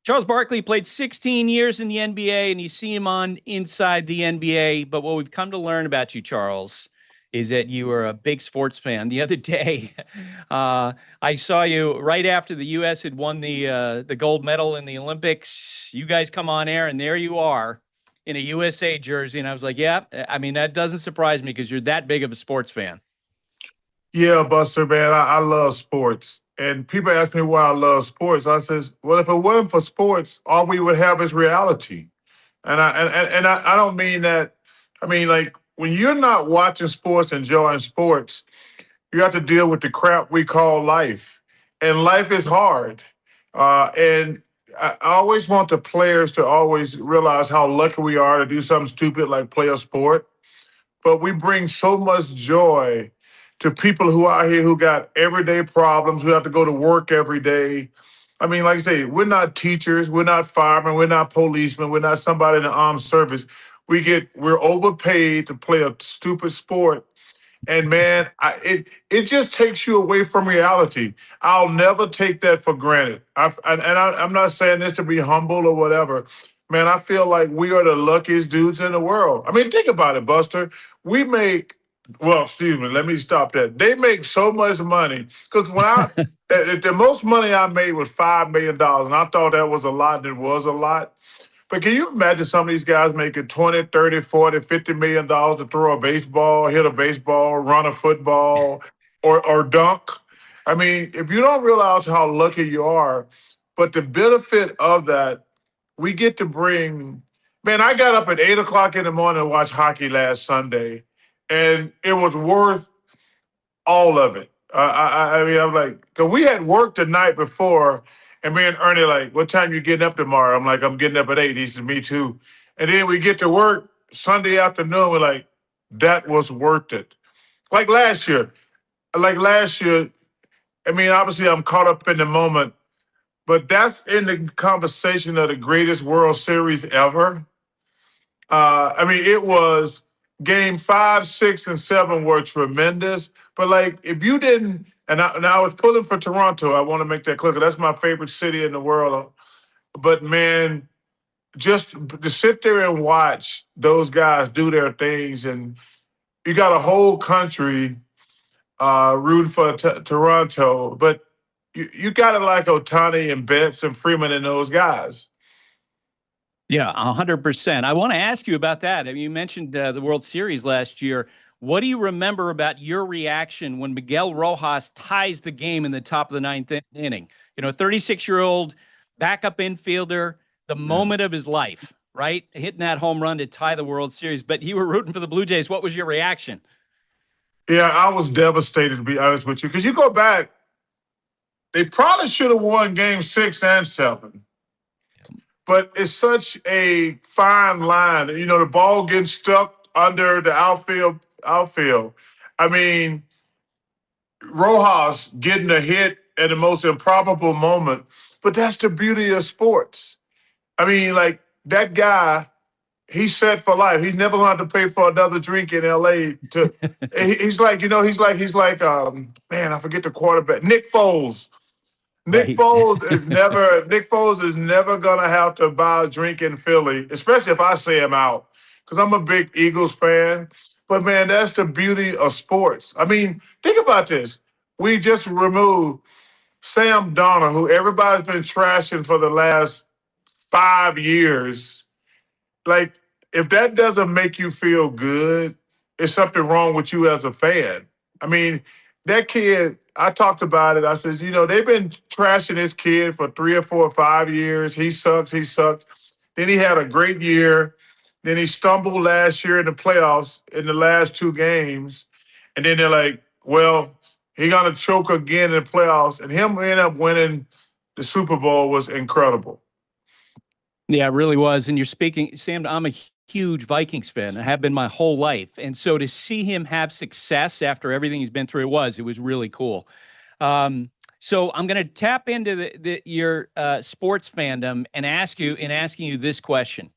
Charles Barkley played 16 years in the NBA, and you see him on Inside the NBA. But what we've come to learn about you, Charles, is that you are a big sports fan. The other day, I saw you right after the U.S. had won the gold medal in the Olympics. You guys come on air, and there you are in a USA jersey. And I was like, yeah, I mean, that doesn't surprise me because you're that big of a sports fan. Yeah, Buster, man, I love sports. And people ask me why I love sports. I says, well, if it wasn't for sports, all we would have is reality. And I don't mean that. I mean, like, when you're not watching sports, enjoying sports, you have to deal with the crap we call life. And life is hard. And I always want the players to always realize how lucky we are to do something stupid like play a sport. But we bring so much joy to people who are here who got everyday problems, who have to go to work every day. I mean, like I say, we're not teachers, we're not firemen, we're not policemen, we're not somebody in the armed service. We're overpaid to play a stupid sport. And man, it just takes you away from reality. I'll never take that for granted. I'm not saying this to be humble or whatever. Man, I feel like we are the luckiest dudes in the world. I mean, think about it, Buster. Excuse me, let me stop that. They make so much money. Because the most money I made was $5 million, and I thought that was a lot, and it was a lot. But can you imagine some of these guys making 20, 30, 40, $50 million to throw a baseball, hit a baseball, run a football, or dunk? I mean, if you don't realize how lucky you are, but the benefit of that, we get to bring, man, I got up at 8 o'clock in the morning to watch hockey last Sunday, and it was worth all of it. I mean, I'm like, because we had worked the night before, and me and Ernie like, what time you getting up tomorrow? I'm like, I'm getting up at 8. He said, me too. And then we get to work Sunday afternoon. We're like, that was worth it. Like last year, I mean, obviously I'm caught up in the moment, but that's in the conversation of the greatest World Series ever. I mean, it was game 5, 6, and 7 were tremendous. But like, if you didn't, and I was pulling for Toronto, I want to make that clear. That's my favorite city in the world. But man, just to sit there and watch those guys do their things, and you got a whole country rooting for Toronto, but you got to like Ohtani and Betts and Freeman and those guys. Yeah, 100%. I want to ask you about that. I mean, you mentioned the World Series last year. What do you remember about your reaction when Miguel Rojas ties the game in the top of the 9th inning? You know, 36-year-old backup infielder, the moment of his life, right? Hitting that home run to tie the World Series. But you were rooting for the Blue Jays. What was your reaction? Yeah, I was devastated, to be honest with you, because you go back, they probably should have won game 6 and 7. But it's such a fine line. You know, the ball getting stuck under the outfield. I mean, Rojas getting a hit at the most improbable moment. But that's the beauty of sports. I mean, like, that guy, he's set for life. He's never going to have to pay for another drink in L.A. He's like, man, I forget the quarterback. Nick Foles. Nick Foles is never gonna have to buy a drink in Philly, especially if I say him out, because I'm a big Eagles fan. But man, that's the beauty of sports. I mean, think about this. We just removed Sam Darnold, who everybody's been trashing for the last 5 years. Like, if that doesn't make you feel good, it's something wrong with you as a fan. I mean, that kid, I talked about it. I said, you know, they've been trashing this kid for 3 or 4 or 5 years. He sucks. Then he had a great year. Then he stumbled last year in the playoffs in the last 2 games. And then they're like, well, he's going to choke again in the playoffs. And him end up winning the Super Bowl was incredible. Yeah, it really was. And you're speaking, Sam, I'm a huge Vikings fan. I have been my whole life. And so to see him have success after everything he's been through, it was really cool. So I'm going to tap into your sports fandom and asking you this question.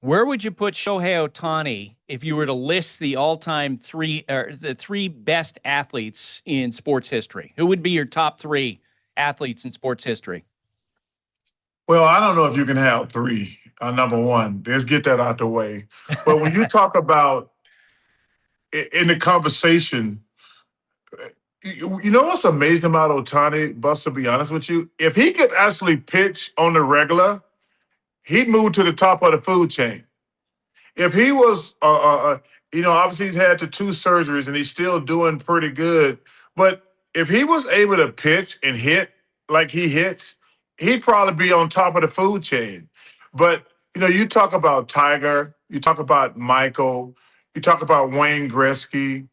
Where would you put Shohei Ohtani if you were to list the all-time the 3 best athletes in sports history? Who would be your top 3 athletes in sports history? Well, I don't know if you can have three. Number one, let's get that out the way. But when you talk about in the conversation, you know what's amazing about Otani, Buster, to be honest with you? If he could actually pitch on the regular, he'd move to the top of the food chain. If he was, obviously he's had the two surgeries and he's still doing pretty good. But if he was able to pitch and hit like he hits, he'd probably be on top of the food chain. But, you talk about Tiger, you talk about Michael, you talk about Wayne Gretzky,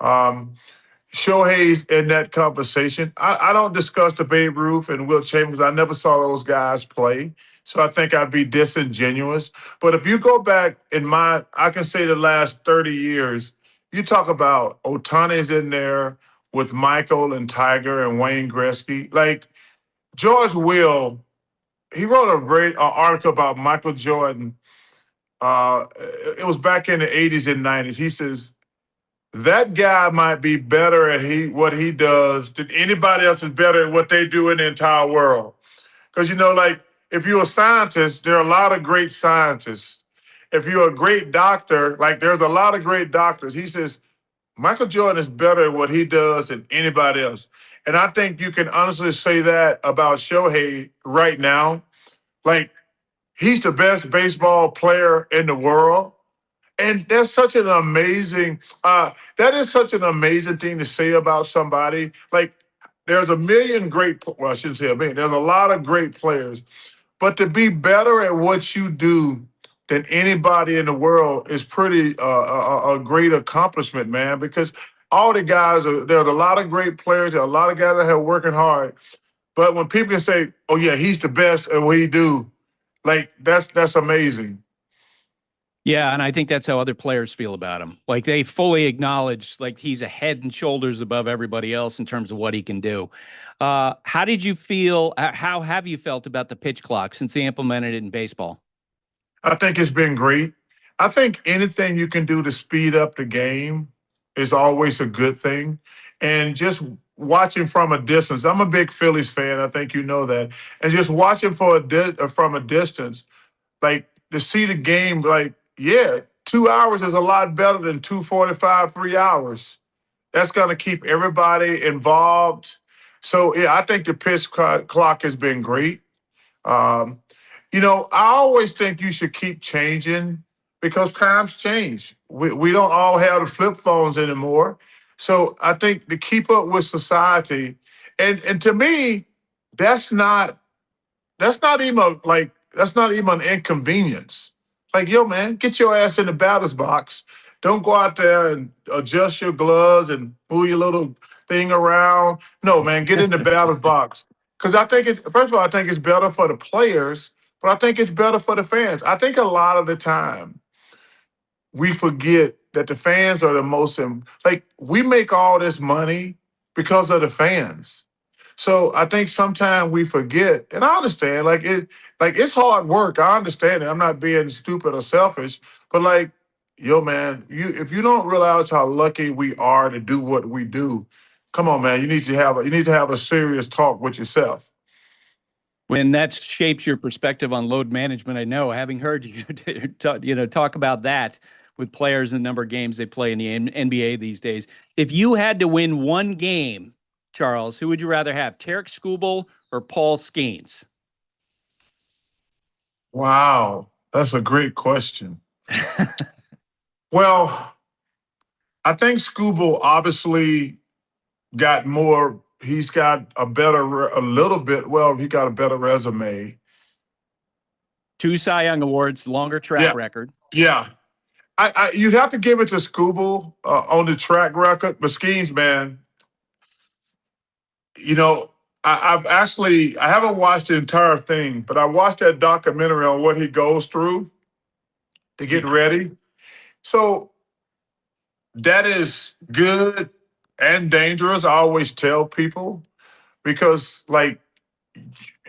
Shohei's in that conversation. I don't discuss the Babe Ruth and Wilt Chamberlain because I never saw those guys play. So I think I'd be disingenuous. But if you go back I can say the last 30 years, you talk about Otani's in there with Michael and Tiger and Wayne Gretzky. Like George Will, he wrote a great article about Michael Jordan. It was back in the 80s and 90s. He says, that guy might be better at what he does than anybody else is better at what they do in the entire world. Because, if you're a scientist, there are a lot of great scientists. If you're a great doctor, there's a lot of great doctors. He says, Michael Jordan is better at what he does than anybody else. And I think you can honestly say that about Shohei right now. He's the best baseball player in the world. And that's such an amazing, that is such an amazing thing to say about somebody. There's a million I shouldn't say a million, there's a lot of great players. But to be better at what you do than anybody in the world is pretty a great accomplishment, man, because all the guys, there's a lot of great players, there are a lot of guys that are working hard. But when people can say, oh, yeah, he's the best at what he do, that's amazing. Yeah, and I think that's how other players feel about him. They fully acknowledge he's a head and shoulders above everybody else in terms of what he can do. How did you feel? How have you felt about the pitch clock since they implemented it in baseball? I think it's been great. I think anything you can do to speed up the game is always a good thing. And just watching from a distance, I'm a big Phillies fan. I think you know that. And just watching from a distance, to see the game, 2 hours is a lot better than 2:45, 3 hours. That's going to keep everybody involved. So, yeah, I think the pitch clock has been great. I always think you should keep changing because times change. We don't all have the flip phones anymore. So I think to keep up with society, and to me, that's not even an inconvenience. Yo, man, get your ass in the batter's box. Don't go out there and adjust your gloves and move your little thing around. No, man, get in the batter's box. Because I think first of all, I think it's better for the players, but I think it's better for the fans. I think a lot of the time we forget that the fans are the most, we make all this money because of the fans. So I think sometimes we forget, and I understand, it's hard work. I understand it. I'm not being stupid or selfish, but yo, man, if you don't realize how lucky we are to do what we do, come on, man, you need to have a serious talk with yourself. When that shapes your perspective on load management, I know, having heard you talk about that with players and the number of games they play in the NBA these days. If you had to win one game, Charles, who would you rather have, Tarek Skubal or Paul Skeens? Wow, that's a great question. Well, I think Skubal obviously got more. He's got he got a better resume. 2 Cy Young Awards, longer track record. Yeah. You'd have to give it to Skubal on the track record, but Skeens, man, I haven't watched the entire thing, but I watched that documentary on what he goes through to get ready. So that is good and dangerous. I always tell people because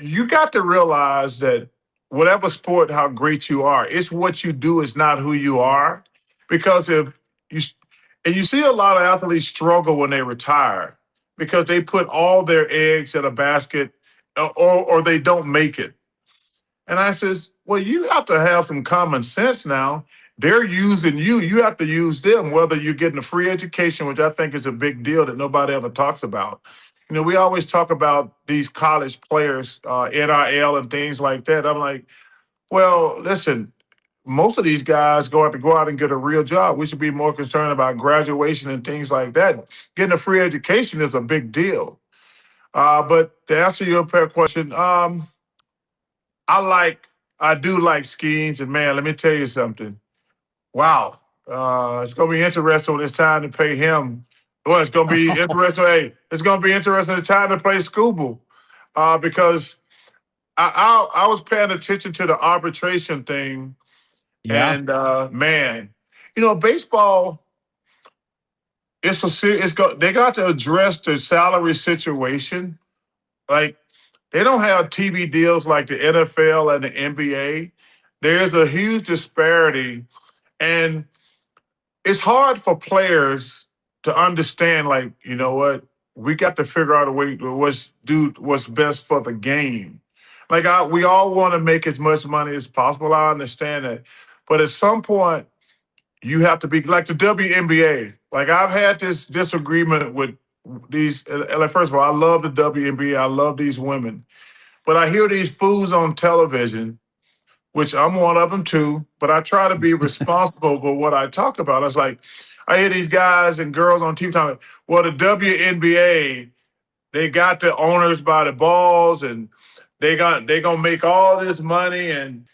you got to realize that whatever sport, how great you are, it's what you do, is not who you are. Because you see a lot of athletes struggle when they retire because they put all their eggs in a basket or they don't make it. And I says, well, you have to have some common sense now. They're using you. You have to use them, whether you're getting a free education, which I think is a big deal that nobody ever talks about. You know, we always talk about these college players, NIL and things like that. I'm like, well, listen, most of these guys have to go out and get a real job. We should be more concerned about graduation and things like that. Getting a free education is a big deal. But to answer your question, I do like skiing, and man, let me tell you something. Wow, it's gonna be interesting when it's time to pay him. Well, it's gonna be interesting. Hey, it's gonna be interesting. It's time to play Scooble, because I was paying attention to the arbitration thing, Yeah. and man, you know, baseball. They got to address the salary situation. Like, they don't have TV deals like the NFL and the NBA. There's a huge disparity, and it's hard for players to understand, like, you know what, we got to figure out a way to what's best for the game. Like, we all want to make as much money as possible. I understand that. But at some point, you have to be like the WNBA. Like, I've had this disagreement with these. Like, first of all, I love the WNBA. I love these women. But I hear these fools on television, which I'm one of them too, but I try to be responsible for what I talk about. It's like, I hear these guys and girls on TV talking, well, the WNBA, they got the owners by the balls, and they gonna make all this money, and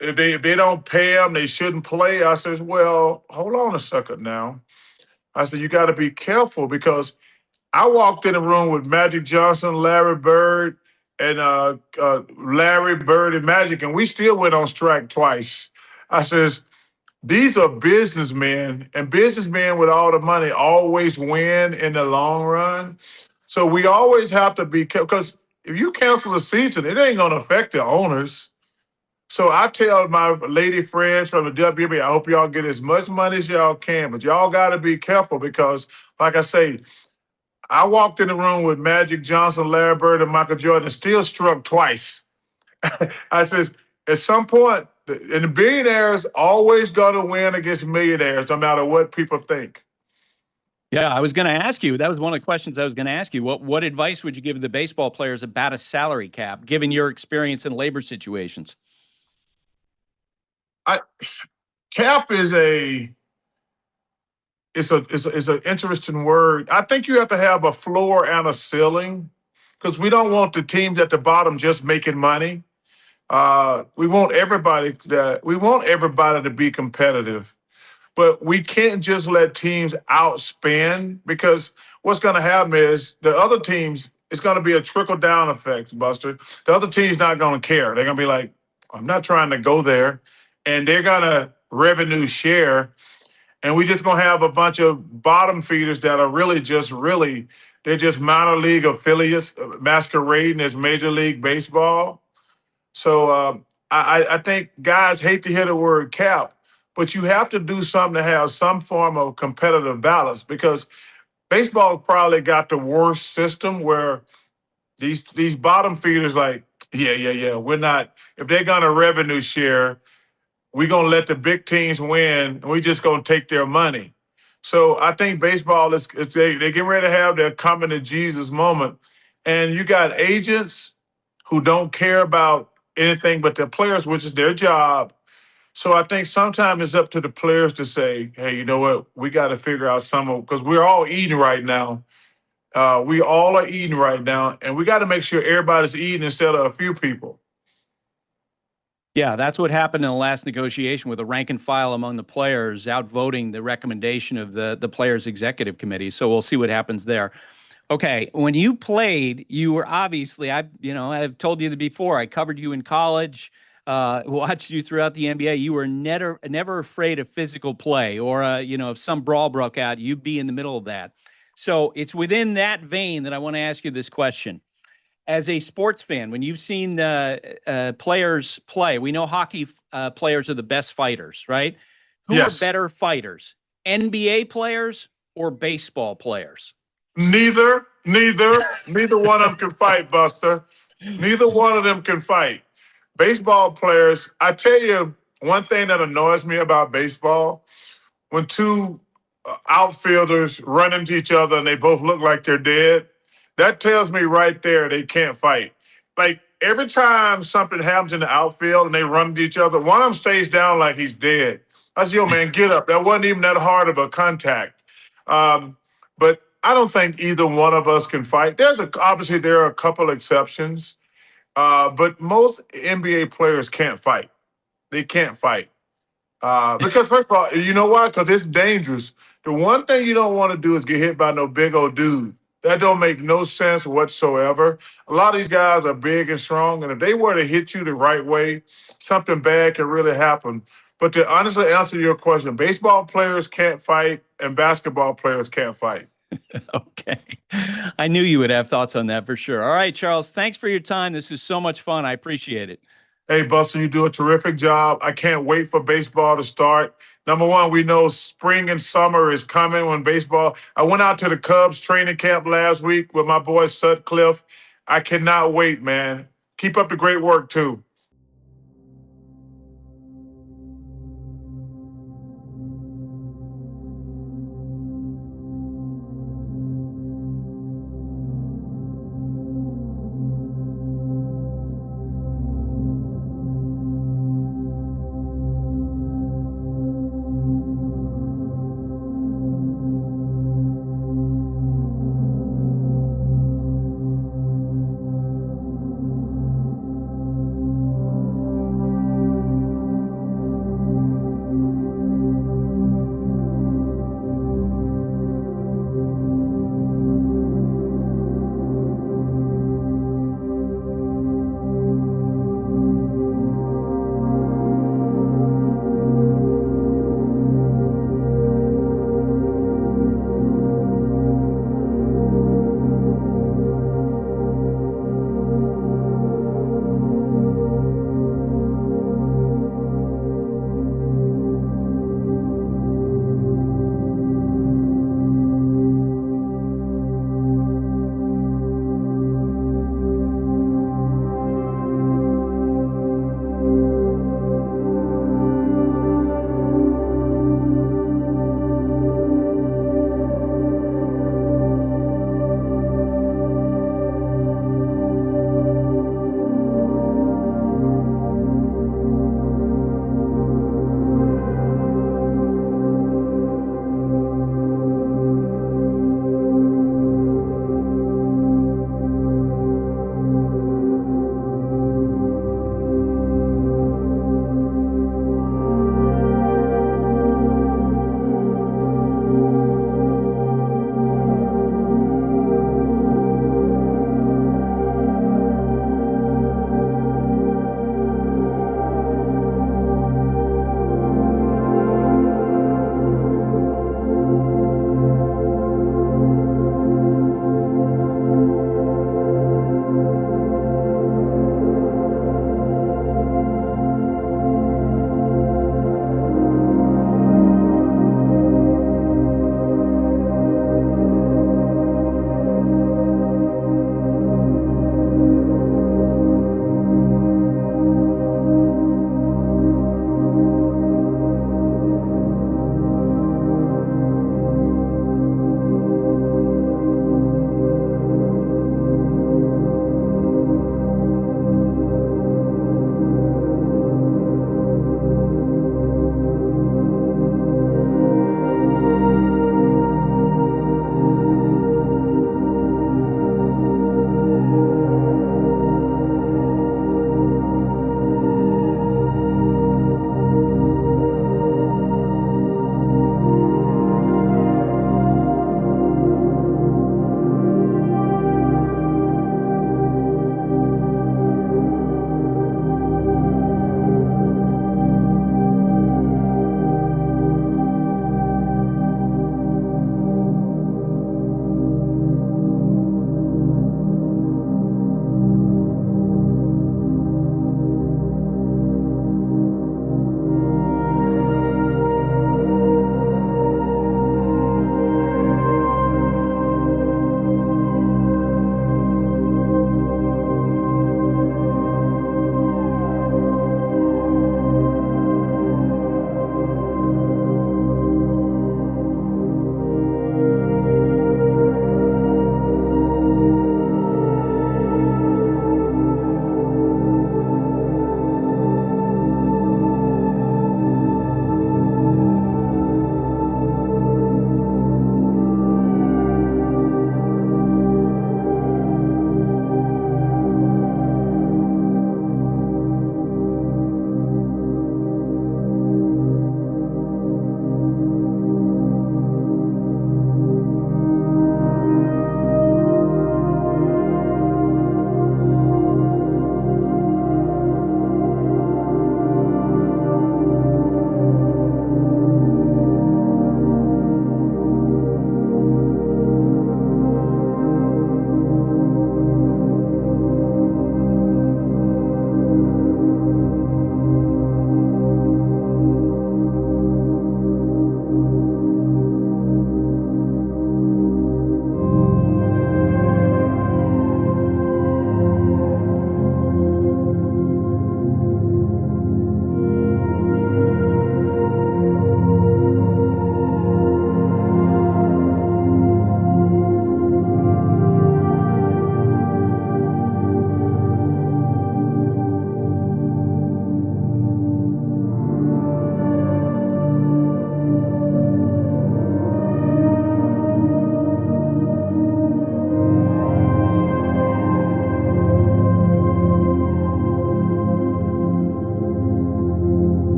if they don't pay them, they shouldn't play. I says, well, hold on a second now. I said, you got to be careful, because I walked in a room with Magic Johnson, Larry Bird, and Larry Bird and Magic, and we still went on strike twice. I says, these are businessmen, and businessmen with all the money always win in the long run. So we always have to be careful, because if you cancel the season, it ain't going to affect the owners. So I tell my lady friends from the WNBA, I hope y'all get as much money as y'all can, but y'all got to be careful, because, like I say, I walked in the room with Magic Johnson, Larry Bird, and Michael Jordan, and still struck twice. I says, at some point, and the billionaires always going to win against millionaires, no matter what people think. Yeah, I was going to ask you. That was one of the questions I was going to ask you. What advice would you give the baseball players about a salary cap, given your experience in labor situations? Cap is it's an interesting word. I think you have to have a floor and a ceiling, because we don't want the teams at the bottom just making money. We want everybody to be competitive, but we can't just let teams outspend, because what's going to happen is the other teams, it's going to be a trickle down effect, Buster. The other team's not going to care. They're going to be like, I'm not trying to go there, and they're going to revenue share. And we just going to have a bunch of bottom feeders that are they're just minor league affiliates masquerading as Major League Baseball. So I think guys hate to hear the word cap, but you have to do something to have some form of competitive balance, because baseball probably got the worst system, where these bottom feeders like, yeah, we're not, if they're going to revenue share, we're going to let the big teams win, and we're just going to take their money. So I think baseball they get ready to have their coming to Jesus moment. And you got agents who don't care about anything but their players, which is their job. So I think sometimes it's up to the players to say, hey, you know what? We got to figure out because we're all eating right now. We all are eating right now, and we got to make sure everybody's eating instead of a few people. Yeah, that's what happened in the last negotiation, with the rank and file among the players outvoting the recommendation of the players' executive committee. So we'll see what happens there. Okay, when you played, you were obviously, I've told you before, I covered you in college, watched you throughout the NBA. You were never afraid of physical play, or if some brawl broke out, you'd be in the middle of that. So it's within that vein that I want to ask you this question. As a sports fan, when you've seen players play, we know hockey players are the best fighters, right? Who Yes. are better fighters, NBA players or baseball players? Neither one of them can fight, Buster. Neither one of them can fight. Baseball players, I tell you one thing that annoys me about baseball, when two outfielders run into each other and they both look like they're dead, that tells me right there they can't fight. Like every time something happens in the outfield and they run into each other, one of them stays down like he's dead. I said, yo, man, get up. That wasn't even that hard of a contact. But I don't think either one of us can fight. Obviously there are a couple exceptions, but most NBA players can't fight. They can't fight. Because first of all, you know why? Because it's dangerous. The one thing you don't want to do is get hit by no big old dude. That don't make no sense whatsoever. A lot of these guys are big and strong, and if they were to hit you the right way, something bad can really happen. But to honestly answer your question, baseball players can't fight and basketball players can't fight. Okay. I knew you would have thoughts on that for sure. All right, Charles, thanks for your time. This is so much fun. I appreciate it. Hey, Buster, you do a terrific job. I can't wait for baseball to start. Number one, we know spring and summer is coming when baseball. I went out to the Cubs training camp last week with my boy Sutcliffe. I cannot wait, man. Keep up the great work, too.